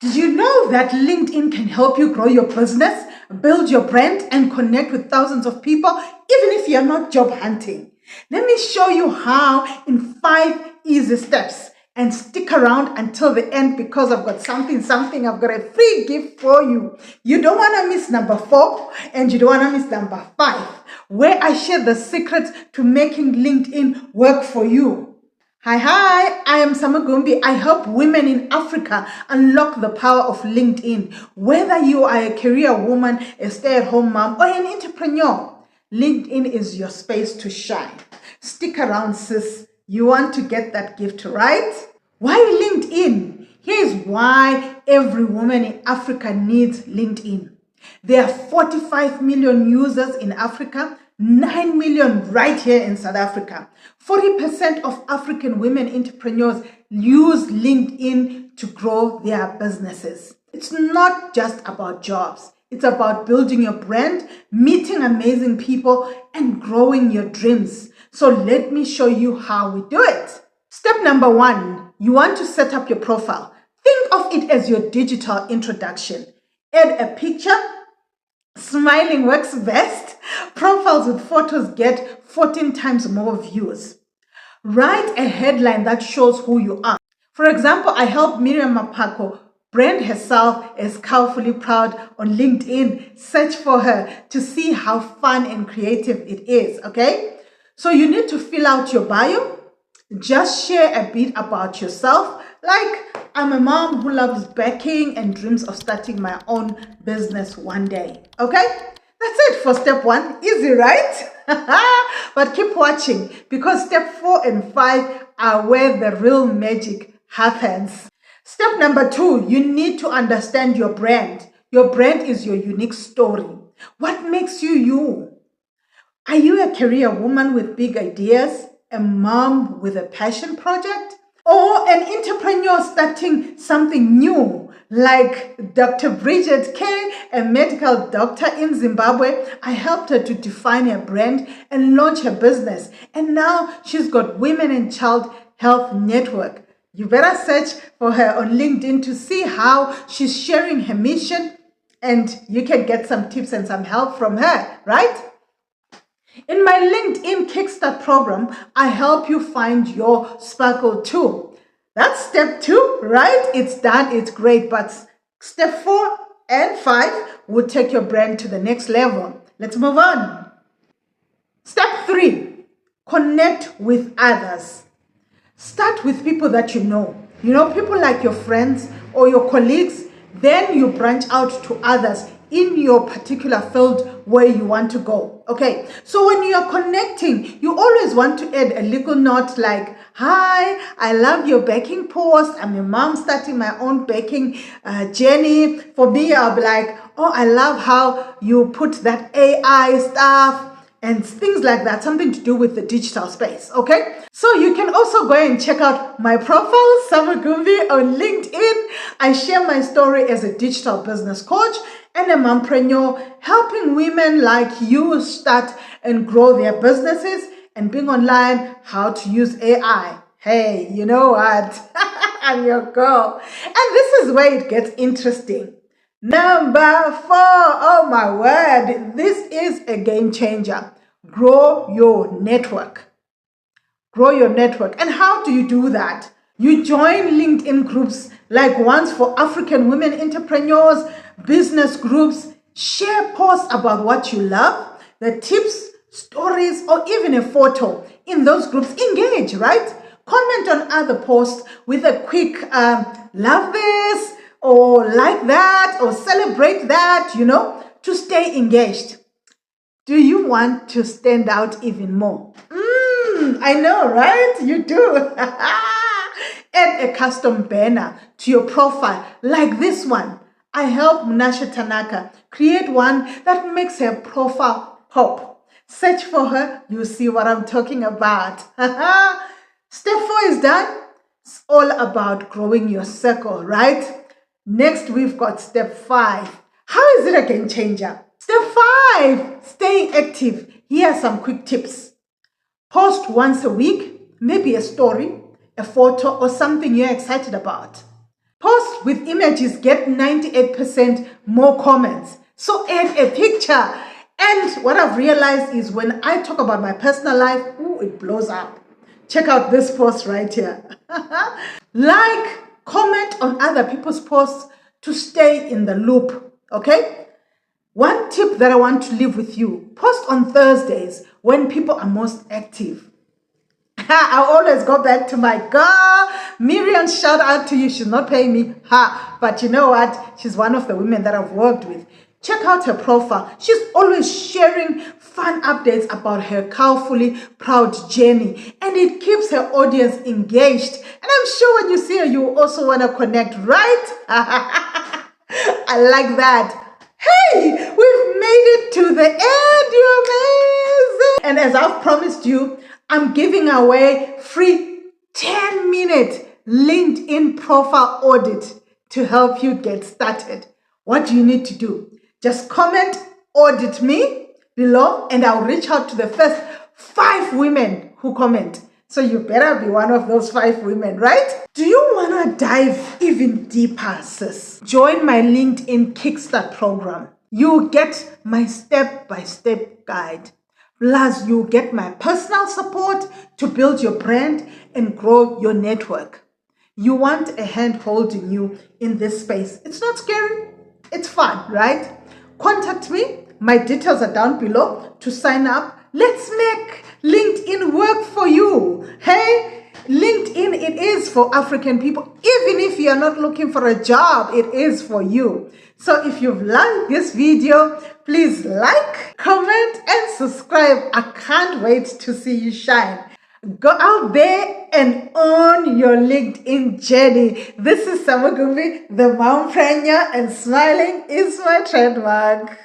Did you know that LinkedIn can help you grow your business, build your brand, and connect with thousands of people, even if you're not job hunting? Let me show you how in 5 easy steps. And stick around until the end because I've got something. I've got a free gift for you. You don't want to miss number 4 and you don't want to miss number 5, where I share the secrets to making LinkedIn work for you. Hi, I am Samu Gumbie. I help women in Africa unlock the power of LinkedIn. Whether you are a career woman, a stay-at-home mom, or an entrepreneur, LinkedIn is your space to shine. Stick around, sis. You want to get that gift, right? Why LinkedIn? Here's why every woman in Africa needs LinkedIn. There are 45 million users in Africa, 9 million right here in South Africa. 40% of African women entrepreneurs use LinkedIn to grow their businesses. It's not just about jobs. It's about building your brand, meeting amazing people, and growing your dreams. So let me show you how we do it. Step number 1, you want to set up your profile. Think of it as your digital introduction. Add a picture. Smiling works best. Profiles with photos get 14 times more views. Write a headline that shows who you are. For example, I help Miriam Mapako brand herself as Powerfully Proud on LinkedIn. Search for her to see how fun and creative it is, okay? So you need to fill out your bio. Just share a bit about yourself. Like, I'm a mom who loves baking and dreams of starting my own business one day. Okay? That's it for step 1. Easy, right? But keep watching because step 4 and 5 are where the real magic happens. Step number 2, you need to understand your brand. Your brand is your unique story. What makes you you? Are you a career woman with big ideas, a mom with a passion project, or an entrepreneur starting something new like Dr. Bridget K, a medical doctor in Zimbabwe? I helped her to define her brand and launch her business, and now she's got Women and Child Health Network. You better search for her on LinkedIn to see how she's sharing her mission, and you can get some tips and some help from her, right? In my LinkedIn Kickstart program, I help you find your sparkle too. That's step 2, right? It's done, it's great, but step 4 and 5 will take your brand to the next level. Let's move on. Step 3, connect with others. Start with people that you know. People like your friends or your colleagues. Then you branch out to others in your particular field where you want to go. Okay, so when you are connecting, you always want to add a little note like, hi, I love your baking post. I'm a mom starting my own baking journey. For me, I'll be like, oh, I love how you put that AI stuff and things like that, something to do with the digital space, okay? So you can also go and check out my profile, Samu Gumbie, on LinkedIn. I share my story as a digital business coach and a mompreneur, helping women like you start and grow their businesses and being online, how to use AI. Hey, you know what? I'm your girl. And this is where it gets interesting. Number 4, oh my word, this is a game changer. Grow your network. Grow your network. And how do you do that? You join LinkedIn groups like ones for African women entrepreneurs, business groups. Share posts about what you love, the tips, stories, or even a photo. In those groups, engage, right? Comment on other posts with a quick love this, or like that, or celebrate that, to stay engaged. Do you want to stand out even more? I know, right? You do. Add a custom banner to your profile like this one. I help Munasha Tanaka create one that makes her profile pop. Search for her, you'll see what I'm talking about. Step 4 is done. It's all about growing your circle, right? Next, we've got step 5. How is it a game changer? Step 5, staying active. Here are some quick tips. Post once a week, maybe a story, a photo, or something you're excited about. Post with images get 98% more comments. So add a picture. And what I've realized is when I talk about my personal life, ooh, it blows up. Check out this post right here. Like, comment on other people's posts to stay in the loop, okay? One tip that I want to leave with you, post on Thursdays when people are most active. I always go back to my girl, Miriam, shout out to you. She's not paying me, but you know what? She's one of the women that I've worked with. Check out her profile. She's always sharing fun updates about her Cowfully Proud journey, and it keeps her audience engaged. And I'm sure when you see her, you also want to connect, right? I like that. Hey, we've made it to the end. You're amazing. And as I've promised you, I'm giving away free 10-minute LinkedIn profile audit to help you get started. What do you need to do? Just comment audit me below and I'll reach out to the first 5 women who comment. So you better be one of those 5 women, right? Do you want to dive even deeper, sis? Join my LinkedIn Kickstart program. You'll get my step-by-step guide. Plus, you'll get my personal support to build your brand and grow your network. You want a hand holding you in this space. It's not scary. It's fun, right? Contact me. My details are down below to sign up. Let's make LinkedIn work for you. Hey, LinkedIn, it is for African people. Even if you're not looking for a job, it is for you. So if you've liked this video, please like, comment, and subscribe. I can't wait to see you shine. Go out there and own your LinkedIn journey. This is Samu Gumbie, the Mompreneur, and smiling is my trademark.